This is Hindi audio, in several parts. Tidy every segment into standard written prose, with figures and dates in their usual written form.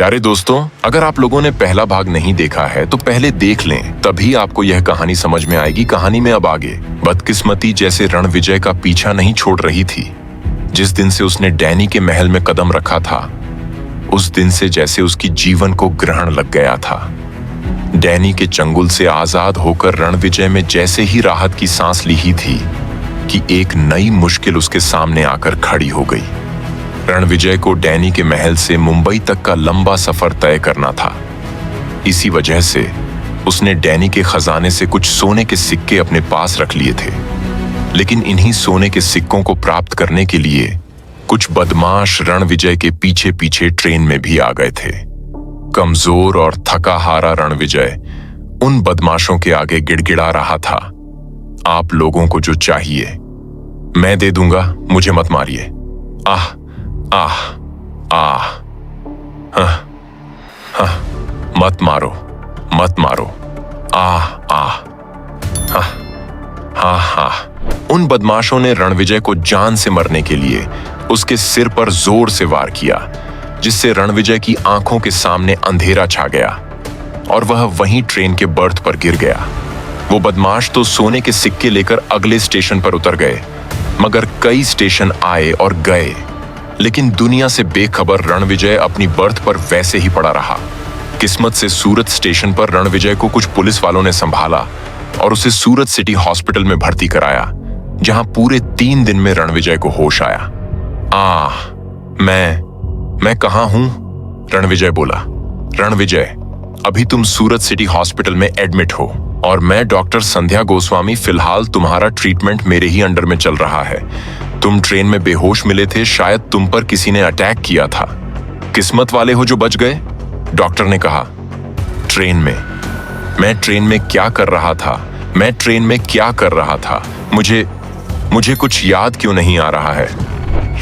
प्यारे दोस्तों, अगर आप लोगों ने पहला भाग नहीं देखा है तो पहले देख लें, तभी आपको यह कहानी समझ में आएगी। कहानी में अब आगे बदकिस्मती जैसे रणविजय का पीछा नहीं छोड़ रही थी। जिस दिन से उसने डैनी के महल में कदम रखा था, उस दिन से जैसे उसकी जीवन को ग्रहण लग गया था। डैनी के चंगुल से आजाद होकर रणविजय में जैसे ही राहत की सांस ली ही थी कि एक नई मुश्किल उसके सामने आकर खड़ी हो गई। रणविजय को डैनी के महल से मुंबई तक का लंबा सफर तय करना था। इसी वजह से उसने डैनी के खजाने से कुछ सोने के सिक्के अपने पास रख लिए थे। लेकिन इन्हीं सोने के सिक्कों को प्राप्त करने के लिए कुछ बदमाश रणविजय के पीछे पीछे ट्रेन में भी आ गए थे। कमजोर और थका हारा रणविजय उन बदमाशों के आगे गिड़गिड़ा रहा था, आप लोगों को जो चाहिए मैं दे दूंगा, मुझे मत मारिए। आह आह आह, हाँ हाँ, मत मारो मत मारो, आह आह, हाँ हाँ हाँ। उन बदमाशों ने रणविजय को जान से मरने के लिए उसके सिर पर जोर से वार किया, जिससे रणविजय की आंखों के सामने अंधेरा छा गया और वह वहीं ट्रेन के बर्थ पर गिर गया। वो बदमाश तो सोने के सिक्के लेकर अगले स्टेशन पर उतर गए, मगर कई स्टेशन आए और गए, लेकिन दुनिया से बेखबर रणविजय अपनी बर्थ पर वैसे ही पड़ा रहा। किस्मत से सूरत स्टेशन पर रणविजय को कुछ पुलिस वालों ने संभाला और उसे सूरत सिटी हॉस्पिटल में भर्ती कराया, जहां पूरे 3 दिन में रणविजय को होश आया। आह, मैं कहां हूं? रणविजय बोला। रणविजय, अभी तुम सूरत सिटी हॉस्पिटल में एडमिट हो और मैं डॉक्टर संध्या गोस्वामी, फिलहाल तुम्हारा ट्रीटमेंट मेरे ही अंडर में चल रहा है। तुम ट्रेन में बेहोश मिले थे, शायद तुम पर किसी ने अटैक किया था। किस्मत वाले हो जो बच गए, डॉक्टर ने कहा। ट्रेन में? मैं ट्रेन में क्या कर रहा था? मैं ट्रेन में क्या कर रहा था? मुझे कुछ याद क्यों नहीं आ रहा है?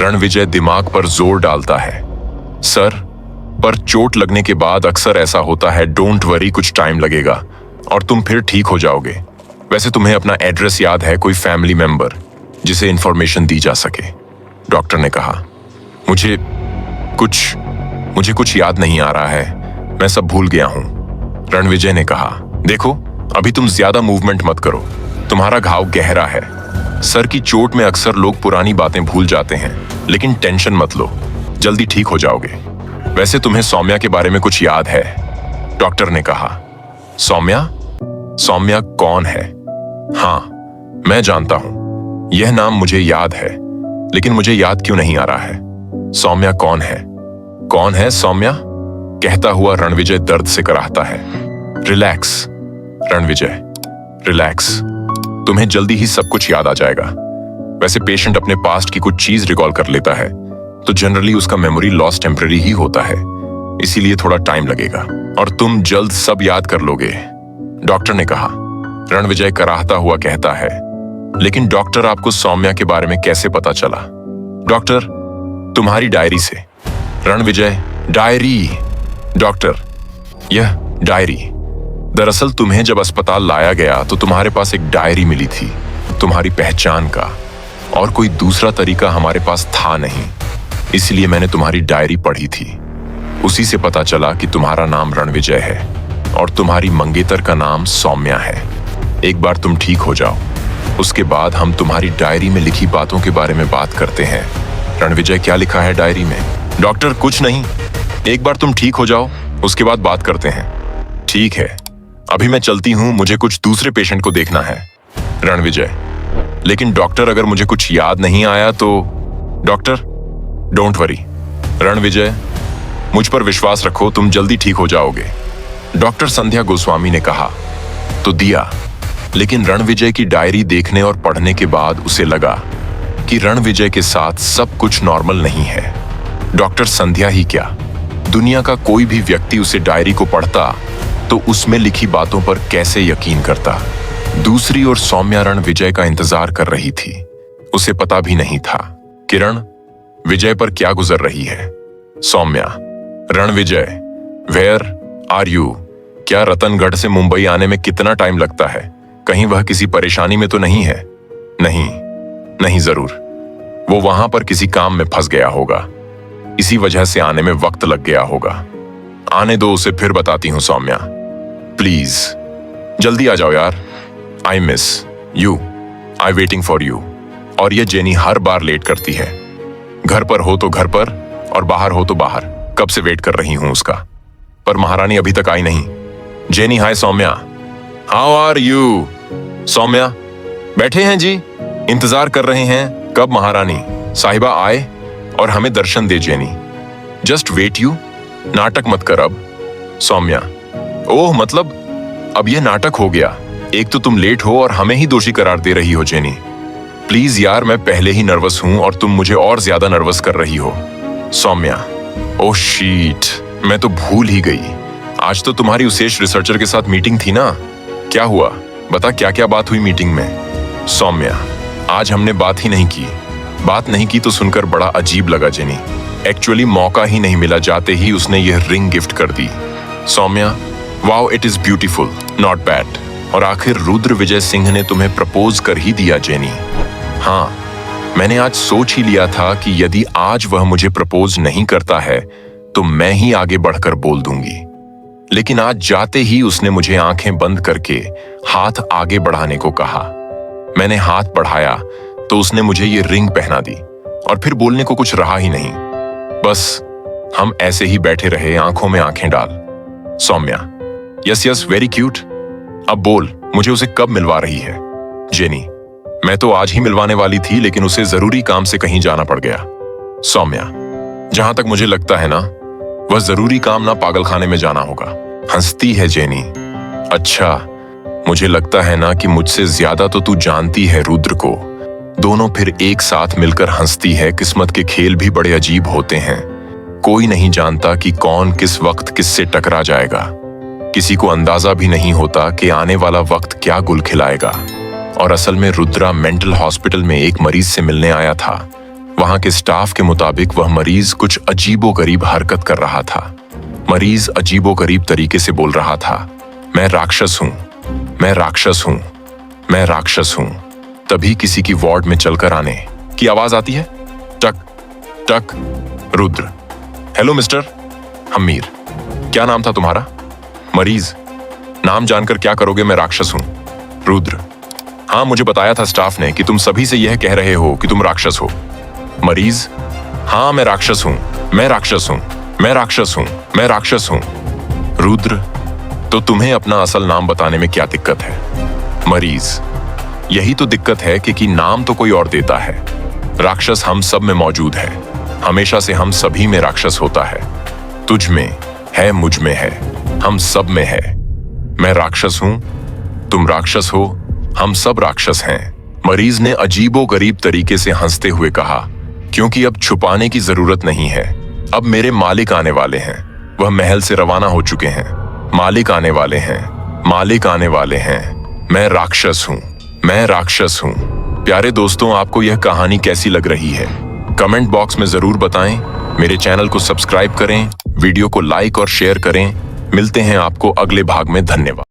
रणविजय दिमाग पर जोर डालता है। सर, पर चोट लगने के बाद अक्सर ऐसा होता है। डोंट वरी, कुछ टाइम लगेगा और तुम फिर ठीक हो जाओगे। वैसे तुम्हें अपना एड्रेस याद है? कोई फैमिली मेंबर जिसे इंफॉर्मेशन दी जा सके? डॉक्टर ने कहा। मुझे कुछ याद नहीं आ रहा है, मैं सब भूल गया हूं। रणविजय ने कहा। देखो, अभी तुम ज्यादा मूवमेंट मत करो, तुम्हारा घाव गहरा है। सर की चोट में अक्सर लोग पुरानी बातें भूल जाते हैं, लेकिन टेंशन मत लो, जल्दी ठीक हो जाओगे। वैसे तुम्हें सौम्या के बारे में कुछ याद है? डॉक्टर ने कहा। सौम्या? सौम्या कौन है? हाँ, मैं जानता हूं, यह नाम मुझे याद है, लेकिन मुझे याद क्यों नहीं आ रहा है? सौम्या कौन है? कौन है सौम्या? कहता हुआ रणविजय दर्द से कराहता है। रिलैक्स रणविजय, रिलैक्स, तुम्हें जल्दी ही सब कुछ याद आ जाएगा। वैसे पेशेंट अपने पास्ट की कुछ चीज रिकॉल कर लेता है तो जनरली उसका मेमोरी लॉस टेम्पररी ही होता है, इसीलिए थोड़ा टाइम लगेगा और तुम जल्द सब याद कर लोगे, डॉक्टर ने कहा। रणविजय कराहता हुआ कहता है। लेकिन डॉक्टर, आपको सौम्या के बारे में कैसे पता चला? डॉक्टर, तुम्हारी डायरी से। रणविजय, डायरी? डॉक्टर, यह डायरी, दरअसल तुम्हें जब अस्पताल लाया गया तो तुम्हारे पास एक डायरी मिली थी तुम्हारी पहचान का, और कोई दूसरा तरीका हमारे पास था नहीं, इसलिए मैंने तुम्हारी डायरी पढ़ी थी। उसी से पता चला कि तुम्हारा नाम रणविजय है और तुम्हारी मंगेतर का नाम सौम्या है। एक बार तुम ठीक हो जाओ, उसके बाद हम तुम्हारी डायरी में लिखी बातों के बारे में बात करते हैं। रणविजय, क्या लिखा है डायरी में? डॉक्टर, कुछ नहीं, एक बार तुम ठीक हो जाओ, उसके बाद बात करते हैं। ठीक है, अभी मैं चलती हूं, मुझे कुछ दूसरे पेशेंट को देखना है। रणविजय, लेकिन डॉक्टर, अगर मुझे कुछ याद नहीं आया तो? डॉक्टर, डोंट वरी रणविजय, मुझ पर विश्वास रखो, तुम जल्दी ठीक हो जाओगे, डॉक्टर संध्या गोस्वामी ने कहा। तो दिया, लेकिन रणविजय की डायरी देखने और पढ़ने के बाद उसे लगा कि रणविजय के साथ सब कुछ नॉर्मल नहीं है। डॉक्टर संध्या ही क्या, दुनिया का कोई भी व्यक्ति उसे डायरी को पढ़ता तो उसमें लिखी बातों पर कैसे यकीन करता? दूसरी ओर सौम्या रणविजय का इंतजार कर रही थी। उसे पता भी नहीं था किरण विजय पर क्या गुजर रही है। Soumya, Ranvijay, where are you? क्या रतनगढ़ से मुंबई आने में कितना टाइम लगता है? कहीं वह किसी परेशानी में तो नहीं है? नहीं, जरूर, वो वहां पर किसी काम में फंस गया होगा, इसी वजह से आने में वक्त लग गया होगा। आने दो उसे, फिर बताती हूँ सौम्या। प्लीज जल्दी आ जाओ यार। I miss you, I waiting for you. और ये जेनी हर बार लेट करती है। घर पर हो तो घर पर और बाहर हो तो बाहर। कब से वेट कर रही हूं उसका, पर महारानी अभी तक आई नहीं। Jenny, hi Soumya, how are you? Soumya, बैठे हैं जी, इंतजार कर रहे हैं कब महारानी साहिबा आए और हमें दर्शन दे। जेनी, जस्ट वेट यू, नाटक मत कर अब। सौम्या, ओह मतलब अब ये नाटक हो गया। एक तो तुम लेट हो और हमें ही दोषी करार दे रही हो। जेनी प्लीज यार, मैं पहले ही नर्वस हूं और तुम मुझे और ज्यादा नर्वस कर रही हो। सौम्या, ओह शीट, मैं तो भूल ही गई। आज तो तुम्हारी उसेश रिसर्चर के साथ मीटिंग थी ना? क्या हुआ बता, क्या क्या बात हुई मीटिंग में? सौम्या, आज हमने बात ही नहीं की। बात नहीं की तो सुनकर बड़ा अजीब लगा जेनी। एक्चुअली मौका ही नहीं मिला, जाते ही उसने यह रिंग गिफ्ट कर दी। Saumya, wow it is beautiful, not bad. और आखिर रुद्र विजय सिंह ने तुम्हें प्रपोज कर ही दिया जेनी। हाँ, मैंने आज सोच ही लिया था कि यदि आज वह मुझे प्रपोज नहीं करता है तो मैं ही आगे बढ़कर बोल दूंगी। लेकिन आज जाते ही उसने मुझे आंखें बंद करके हाथ आगे बढ़ाने को कहा। मैंने हाथ बढ़ाया तो उसने मुझे ये रिंग पहना दी और फिर बोलने को कुछ रहा ही नहीं। बस हम ऐसे ही बैठे रहे, आंखों में आंखें डाल। Soumya, yes yes, very cute. अब बोल, मुझे उसे कब मिलवा रही है? जेनी, मैं तो आज ही मिलवाने वाली थी, लेकिन उसे जरूरी काम से कहीं जाना पड़ गया। सौम्या, जहां तक मुझे लगता है ना, वह जरूरी काम ना पागलखाने में जाना होगा। हंसती है जेनी। अच्छा, मुझे लगता है ना कि मुझसे ज्यादा तो तू जानती है रुद्र को। दोनों फिर एक साथ मिलकर हंसती है। किस्मत के खेल भी बड़े अजीब होते हैं। कोई नहीं जानता कि कौन किस वक्त किससे टकरा जाएगा। किसी को अंदाजा भी नहीं होता कि आने वाला वक्त क्या गुल खिलाएगा। और असल में रुद्रा मेंटल हॉस्पिटल में एक मरीज से मिलने आया था। वहां के स्टाफ के मुताबिक वह मरीज कुछ अजीबोगरीब हरकत कर रहा था। मरीज अजीबोगरीब तरीके से बोल रहा था, मैं राक्षस हूं, मैं राक्षस हूं, मैं राक्षस हूं। तभी किसी की वार्ड में चलकर आने की आवाज आती है, टक टक। रुद्र, हेलो मिस्टर हमीर, क्या नाम था तुम्हारा? मरीज, नाम जानकर क्या करोगे, मैं राक्षस हूं। रुद्र, हाँ मुझे बताया था स्टाफ ने कि तुम सभी से यह कह रहे हो कि तुम राक्षस हो। मरीज, हाँ मैं राक्षस हूं, मैं राक्षस हूं, मैं राक्षस हूं, मैं राक्षस हूं। रुद्र, तो तुम्हें अपना असल नाम बताने में क्या दिक्कत है? मरीज, यही तो दिक्कत है कि नाम तो कोई और देता है। राक्षस हम सब में मौजूद है, हमेशा से हम सभी में राक्षस होता है। तुझ में है, मुझ में है, हम सब में है। मैं राक्षस हूं, तुम राक्षस हो, हम सब राक्षस हैं। मरीज ने अजीबोगरीब तरीके से हंसते हुए कहा, क्योंकि अब छुपाने की जरूरत नहीं है। अब मेरे मालिक आने वाले हैं, वह महल से रवाना हो चुके हैं। मालिक आने वाले हैं, मालिक आने वाले हैं। मैं राक्षस हूं, मैं राक्षस हूं। प्यारे दोस्तों, आपको यह कहानी कैसी लग रही है? कमेंट बॉक्स में जरूर बताएं। मेरे चैनल को सब्सक्राइब करें, वीडियो को लाइक और शेयर करें। मिलते हैं आपको अगले भाग में। धन्यवाद।